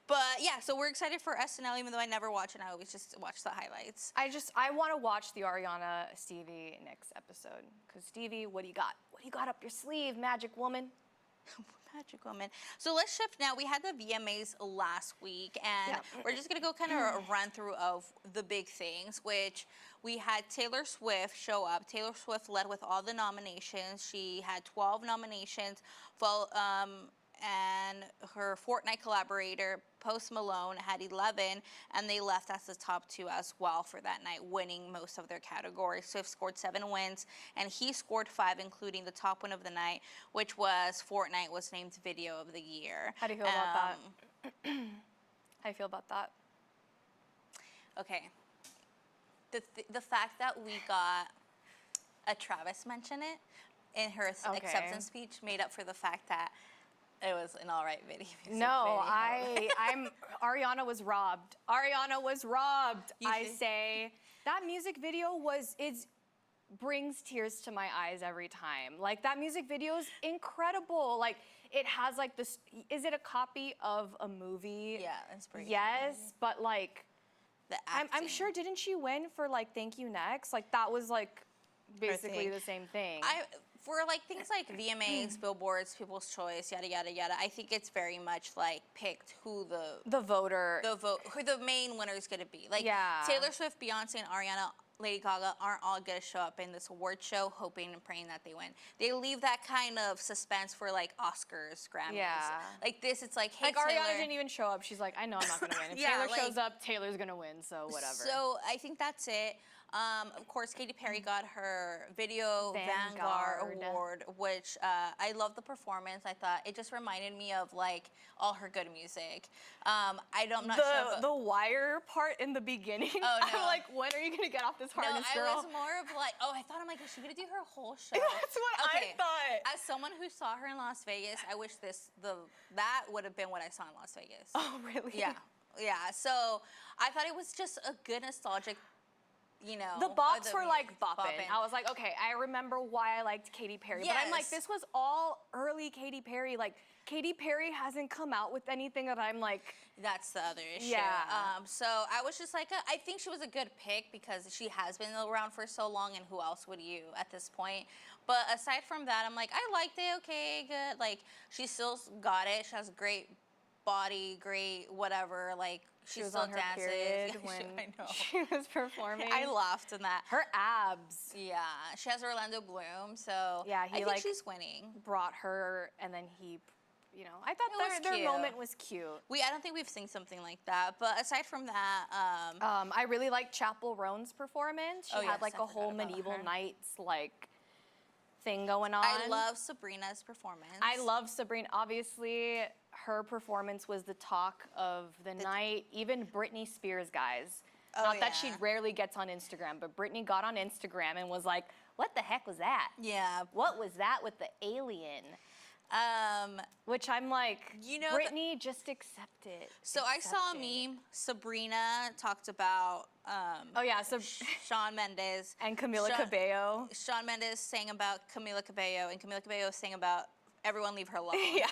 But yeah, so we're excited for SNL, even though I never watch it. I always just watch the highlights. I want to watch the Ariana Stevie next episode. Because Stevie, what do you got? What do you got up your sleeve, magic woman? Magic woman. So let's shift now. We had the VMAs last week, and Yeah. we're just going to go kind of a run through of the big things, which we had Taylor Swift show up. Taylor Swift led with all the nominations. She had 12 nominations, and her Fortnite collaborator, Post Malone, had 11, and they left as the top 2 as well for that night, winning most of their categories. Swift scored 7 wins, and he scored 5, including the top win of the night, which was Fortnite was named Video of the Year. How do you feel about that? How do you feel about that? Okay. The fact that we got a Travis mention it in her acceptance speech made up for the fact that it was an all right video. No, I'm Ariana was robbed. Ariana was robbed. I say that music video brings tears to my eyes every time. Like that music video is incredible. Like it has like this. Is it a copy of a movie? Yeah, inspiration. Yes, but like The I'm acting. sure. Didn't she win for like Thank You Next? Like that was like basically thing. the same thing. For like things like VMAs, Billboards, People's Choice, yada yada yada, I think it's very much like picked who the voter. who the main winner is going to be. Like Yeah. Taylor Swift, Beyonce, and Ariana, Lady Gaga aren't all going to show up in this award show hoping and praying that they win. They leave that kind of suspense for like Oscars, Grammys. Yeah. Like this, it's like, hey, like Taylor. Ariana didn't even show up. She's like, I know I'm not gonna win. If Yeah, Taylor like- shows up, Taylor's gonna win. So whatever. So I think that's it. Of course, Katy Perry got her Video Vanguard. Award, which I love the performance. I thought it just reminded me of like all her good music. I'm not sure. the wire part in the beginning. Oh, no. I'm like, when are you gonna get off this No, harness, I girl? was more of like, I'm like, is she gonna do her whole show? That's what I thought. As someone who saw her in Las Vegas, I wish that would have been what I saw in Las Vegas. Oh, really? Yeah. So I thought it was just a good nostalgic, The bops were like bopping. I was like, okay, I remember why I liked Katy Perry. But I'm like, Yes. this was all early Katy Perry. Like, Katy Perry hasn't come out with anything that I'm like, That's the other issue. Yeah. So I was just like, I think she was a good pick because she has been around for so long, and who else would you at this point? But aside from that, I'm like, I liked it. Okay, good. Like, she still got it. She has a great body, great whatever. Like, she she was still on her dances. period I when know. she was performing. I laughed in that. Her abs Yeah, she has Orlando Bloom, so Yeah, I think she's winning. brought her, and then he, I thought It was their cute. moment was cute. I don't think we've seen something like that. But aside from that, I really liked Chapel Roan's performance. She Oh, had yes, like I a whole forgot about medieval her. knights like thing going on. I love Sabrina's performance. I love Sabrina. Obviously, her performance was the talk of the night. Even Britney Spears, guys. Not that she rarely gets on Instagram, but Britney got on Instagram and was like, what the heck was that? Yeah. What was that with the alien? Which I'm like, you know, Britney, just accept it. So I saw a meme. Sabrina talked about so Shawn Mendes and Camila Cabello. Shawn Mendes sang about Camila Cabello, and Camila Cabello sang about everyone leave her alone. Yeah.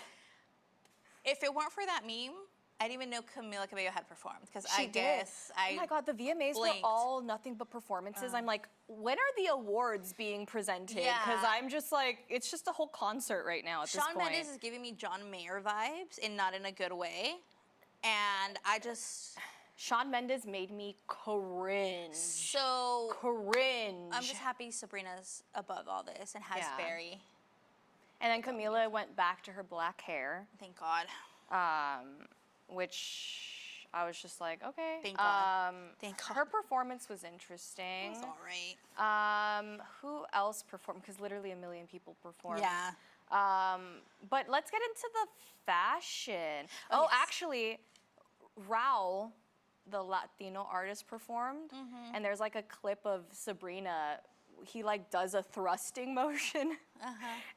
If it weren't for that meme, I didn't even know Camila Cabello had performed, because She did. Oh my God, the VMAs were all nothing but performances. I'm like, when are the awards being presented? Because I'm just like, it's just a whole concert right now at this point. Shawn Mendes is giving me John Mayer vibes, and not in a good way. And I just... Shawn Mendes made me cringe. So... Cringe. I'm just happy Sabrina's above all this and has Barry. And then Camila went back to her black hair. Thank God. Which I was just like, okay. Thank God. Thank God. Her performance was interesting. It was all right. Who else performed? Because literally a million people performed. Yeah. But let's get into the fashion. Actually, Raul, the Latino artist, performed. And there's like a clip of Sabrina. He like does a thrusting motion.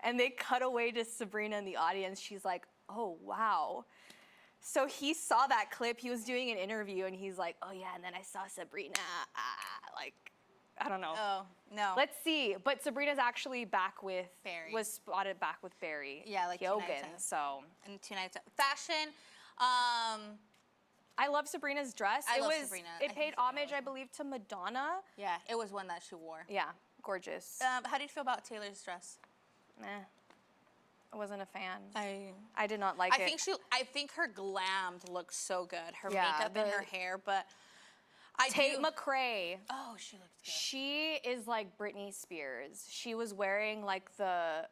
And they cut away to Sabrina in the audience. She's like, oh, wow. So he saw that clip. He was doing an interview, and he's like, oh, yeah, and then I saw Sabrina. Like, I don't know. Oh, no. Let's see. But Sabrina's actually back with... Barry. Was spotted back with Barry. Yeah, like Keoghan, 2 nights. So... And 2 nights. Fashion. I love Sabrina's dress. I love Sabrina. It paid homage, I believe, to Madonna. Yeah, it was one that she wore. Yeah, gorgeous. How do you feel about Taylor's dress? I wasn't a fan. I did not like it. I think her glam looks so good. Her makeup and her hair, but Tate McRae. Oh, she looks good. She is like Britney Spears. She was wearing like the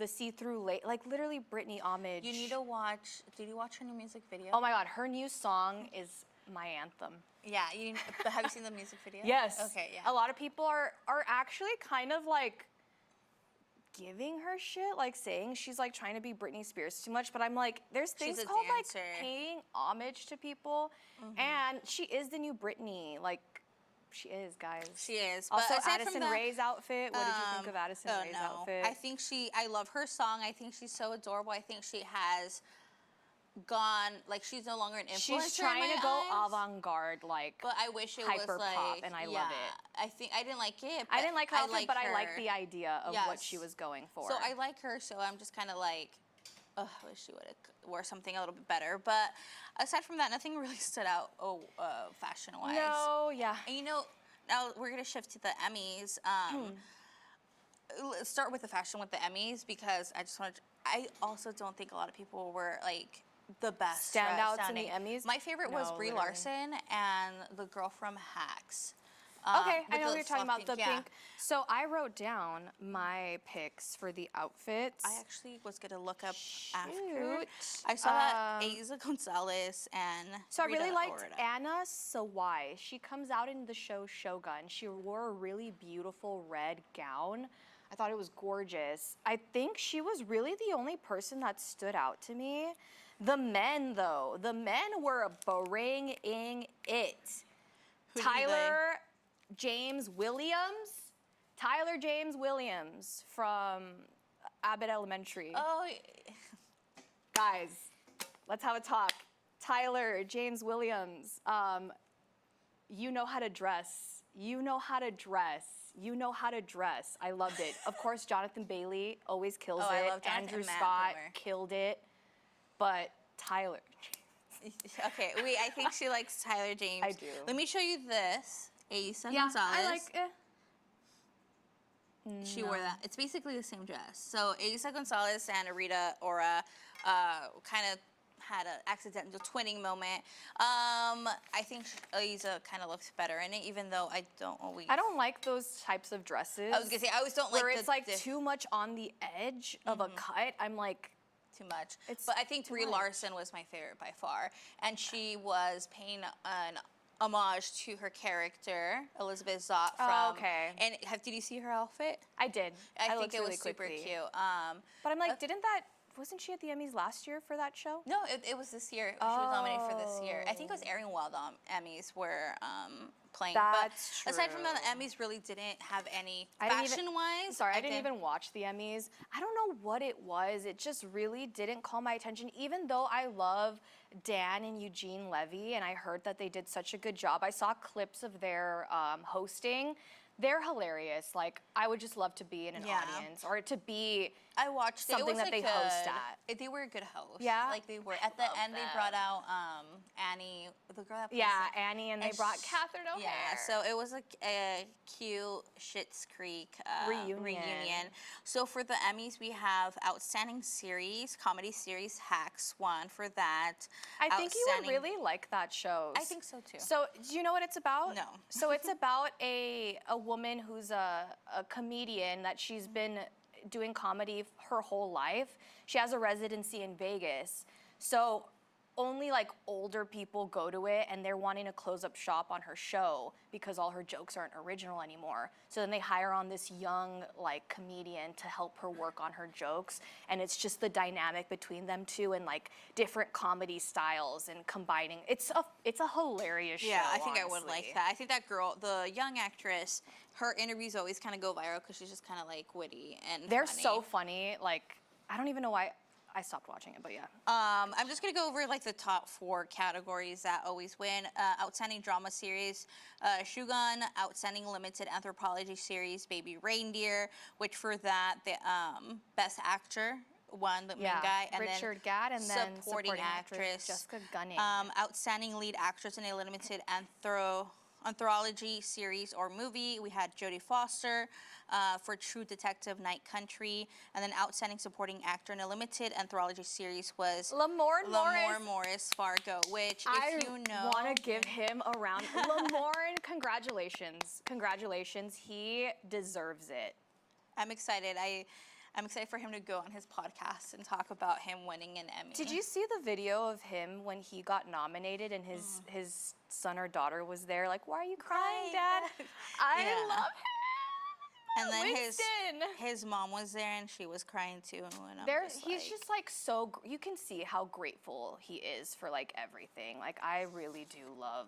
see-through like literally Britney homage. You need to watch. Did you watch her new music video? Oh my God, her new song is my anthem. Yeah, but have you seen the music video? Yes. Okay, yeah. A lot of people are actually kind of like giving her shit, like saying she's like trying to be Britney Spears too much, but I'm like, there's things called like paying homage to people, and she is the new Britney. Like, she is, guys. She is. Also, Addison Rae's outfit. What did you think of Addison Rae's outfit? I love her song. I think she's so adorable. I think she has gone, like, she's no longer an influencer. She's trying to go avant-garde, like, but I wish it was like pop, and I love it. I think I didn't like it. I didn't like her outfit, but I like the idea of what she was going for. So I like her. So I'm just kind of like, I wish she would have wore something a little bit better. But aside from that, nothing really stood out. Fashion-wise. No, yeah. And now we're gonna shift to the Emmys. Let's start with the fashion with the Emmys, because I also don't think a lot of people were like the best standouts in the Emmys. My favorite was Brie Larson and the girl from Hacks. Okay, I know what you're talking about, the pink. So I wrote down my picks for the outfits. I actually was going to look up after. I saw that Eiza Gonzalez and So Rita I really liked Ora. Anna Sawai. She comes out in the show Shogun. She wore a really beautiful red gown. I thought it was gorgeous. I think she was really the only person that stood out to me. The men, though. The men were bringing it. Tyler James Williams from Abbott Elementary. Oh, guys, let's have a talk. Tyler James Williams, you know how to dress. You know how to dress. You know how to dress. I loved it. Of course, Jonathan Bailey always kills it. I love Jonathan. Andrew Scott killed it. But Tyler. Okay, I think she likes Tyler James. I do. Let me show you this. Eiza Gonzalez. I like it. She wore that. It's basically the same dress. So Eiza Gonzalez and Rita Ora kind of had an accidental twinning moment. I think Eiza kind of looks better in it, even though I don't always. I don't like those types of dresses. I was gonna say, I always don't like where it's like too much on the edge of a cut. I'm like. Too much. But I think Brie Larson was my favorite by far, and she was paying an homage to her character, Elizabeth Zott from. Oh, okay. And did you see her outfit? I did. I think looked it was really super quickly. cute. But I'm like, wasn't she at the Emmys last year for that show? No, it was this year. She was nominated for this year. I think it was airing while the Emmys were playing. That's but aside from that, the true. Emmys really didn't have any I didn't even- fashion-wise. Sorry, I didn't even watch the Emmys. I don't know what it was. It just really didn't call my attention, even though I love Dan and Eugene Levy, and I heard that they did such a good job. I saw clips of their hosting. They're hilarious. Like, I would just love to be in an Yeah. audience or to be I watched it. It something was that a they host at. They were a good host. Yeah? Like they were. At the love end, they them. brought out Annie, the girl that plays Yeah, it. Annie, and they brought Catherine O'Hare. Yeah, so it was a cute Schitt's Creek reunion. So for the Emmys, we have Outstanding Series, Comedy Series, Hacks won for that. I think you would really like that show. I think so too. So, do you know what it's about? No. So it's about a woman who's a comedian that she's been doing comedy her whole life. She has a residency in Vegas. So only like older people go to it, and they're wanting to close up shop on her show because all her jokes aren't original anymore. So then they hire on this young like comedian to help her work on her jokes, and it's just the dynamic between them two and like different comedy styles and combining. It's a hilarious show. Yeah, I think I would honestly. like that. I think that girl, the young actress, her interviews always kind of go viral because she's just kind of like witty and They're funny. so funny. Like, I don't even know why I stopped watching it, but yeah. I'm just gonna go over like the top 4 categories that always win. Outstanding Drama Series, Shogun. Outstanding Limited Anthropology Series, Baby Reindeer. Which for that, the Best Actor won, the main guy, and Richard Gadd, and then supporting actress Jessica Gunning. Outstanding Lead Actress in a Limited Anthology Series or Movie, we had Jodie Foster for True Detective Night Country, and then Outstanding Supporting Actor in a Limited Anthology Series was Lamorne Morris, Fargo, which, I if you know... want to give him a round. Lamorne, congratulations. He deserves it. I'm excited. I'm excited for him to go on his podcast and talk about him winning an Emmy. Did you see the video of him when he got nominated and his son or daughter was there? Like, why are you crying, Dad? I love him. And then Winston. his mom was there and she was crying too. And He's just like so. You can see how grateful he is for like everything. Like I really do love.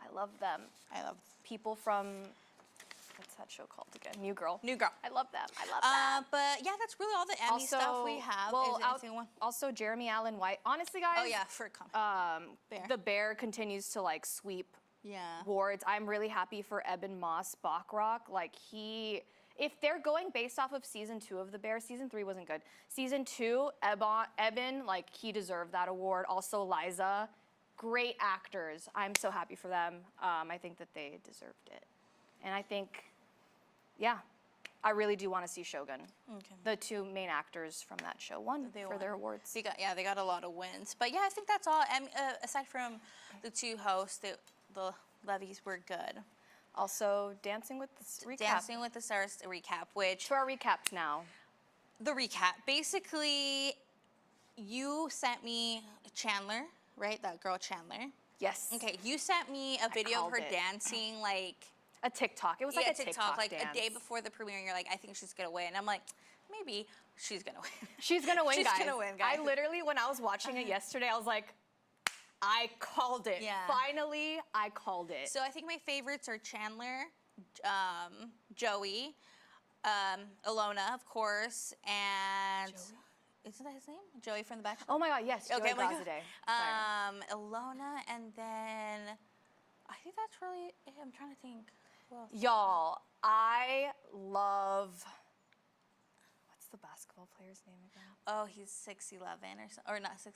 I love them. I love people from. What's that show called again? New Girl. New Girl. I love them. I love them. But yeah, that's really all the Emmy stuff we have. Well, Is anything also Jeremy Allen White. Honestly, guys. Oh yeah, for Bear. The Bear continues to like sweep Yeah. awards. I'm really happy for Eben Moss Bachrach. Like if they're going based off of season 2 of The Bear, season 3 wasn't good. Season 2, Eben, like he deserved that award. Also Liza, great actors. I'm so happy for them. I think that they deserved it. And I think, yeah, I really do want to see Shogun. Okay. The 2 main actors from that show won for their awards. They got a lot of wins. But yeah, I think that's all. Aside from the 2 hosts, the levies were good. Also, Dancing with the recap. Dancing with the Stars recap, which... To our recaps now. The recap. Basically, you sent me Chandler, right? That girl Chandler. Yes. Okay, you sent me a video of her dancing, like... A TikTok. It was like a TikTok like dance. a day before the premiere, and you're like, I think she's going to win. And I'm like, maybe she's going to win. She's going to win, guys. She's going to win, guys. I literally, when I was watching it yesterday, I was like, I called it. Yeah. Finally, I called it. So I think my favorites are Chandler, Joey, Alona, of course, and... Joey? Isn't that his name? Joey from The Bachelor? Oh my God, yes. Okay, Joey Graside. Alona, and then I think that's really it. I'm trying to think. Who else? Y'all, I love... What's the basketball player's name again? Oh, he's 6'11" or not 6'11".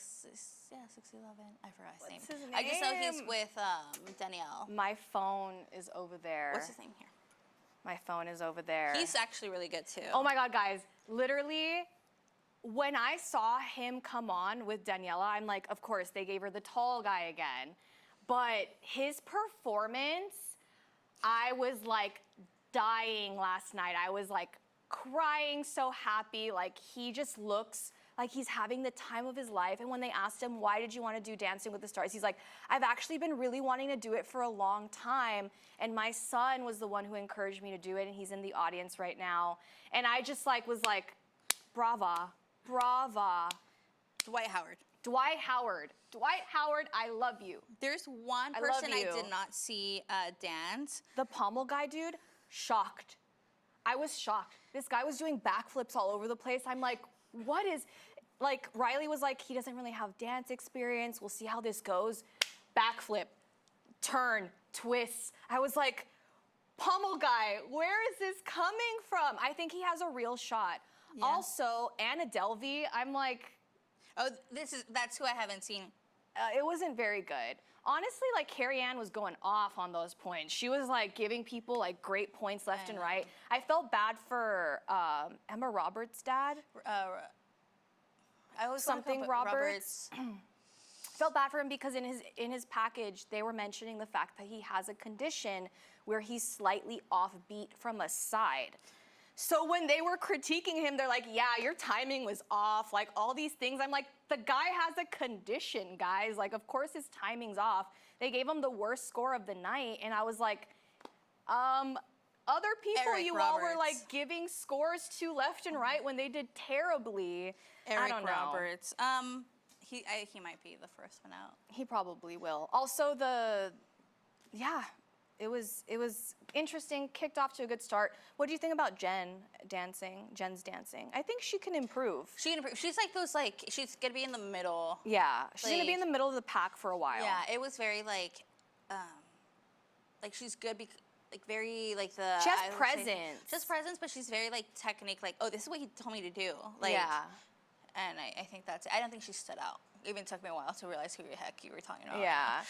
I forgot his name. What's his I just know he's name? with Danielle. My phone is over there. What's his name here? My phone is over there. He's actually really good too. Oh my God, guys. Literally, when I saw him come on with Daniela, I'm like, of course, they gave her the tall guy again. But his performance, I was like dying last night. I was like crying so happy. Like he just looks like he's having the time of his life. And when they asked him, why did you want to do Dancing with the Stars? He's like, I've actually been really wanting to do it for a long time. And my son was the one who encouraged me to do it. And he's in the audience right now. And I just like was like, brava, brava. Dwight Howard. Dwight Howard. Dwight Howard, I love you. There's one I love person I you. did not see dance. The pommel guy, dude, shocked. I was shocked. This guy was doing backflips all over the place. I'm like, what is, like, Riley was like, he doesn't really have dance experience. We'll see how this goes. Backflip, turn, twist. I was like, pommel guy, where is this coming from? I think he has a real shot. Yeah. Also, Anna Delvey, I'm like, Oh, that's who I haven't seen. it wasn't very good. Honestly, like Carrie Ann was going off on those points. She was like giving people like great points left and right. I felt bad for Emma Roberts' dad. I always Something Roberts. Felt bad for him because in his package they were mentioning the fact that he has a condition where he's slightly offbeat from a side. So when they were critiquing him, they're like, yeah, your timing was off, like all these things. I'm like, the guy has a condition, guys. Like, of course his timing's off. They gave him the worst score of the night, and I was like, other people Eric you all were Roberts. like giving scores to left and right when they did terribly. I Eric don't know. Roberts. He might be the first one out. He probably will. Also, it was interesting. Kicked off to a good start. What do you think about Jen's dancing? I think she can improve. She can improve. She's like those she's gonna be in the middle. Yeah, she's gonna be in the middle of the pack for a while. Yeah, it was very like she's good very like the. She has I would say- presence. She has presence, but she's very like technique. Like, oh, this is what he told me to do. Like, yeah. And I think that's it. I don't think she stood out. It even took me a while to realize who the heck you were talking about. Yeah.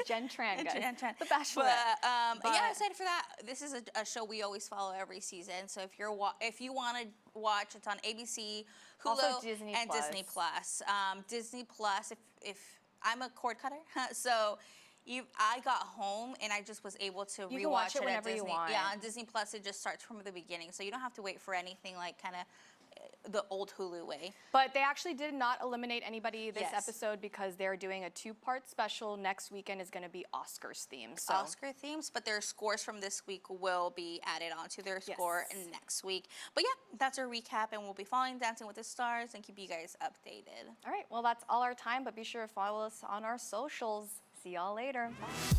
Jen Tran, guys. Jen Tran. The Bachelorette. But yeah, I'm excited for that. This is a show we always follow every season. So if you want to watch, it's on ABC, Hulu, Also Disney and Plus. Disney Plus. Disney Plus. If I'm a cord cutter, so. I got home and I just was able to You rewatch can watch it at whenever Disney. you want. Yeah, on Disney Plus it just starts from the beginning, so you don't have to wait for anything like kind of the old Hulu way. But they actually did not eliminate anybody this Yes. episode because they're doing a 2-part special. Next weekend is going to be Oscars themed. So. Oscar themes, but their scores from this week will be added onto their score next week. But yeah, that's our recap, and we'll be following Dancing with the Stars and keep you guys updated. All right, well, that's all our time, but be sure to follow us on our socials. See y'all later. Bye.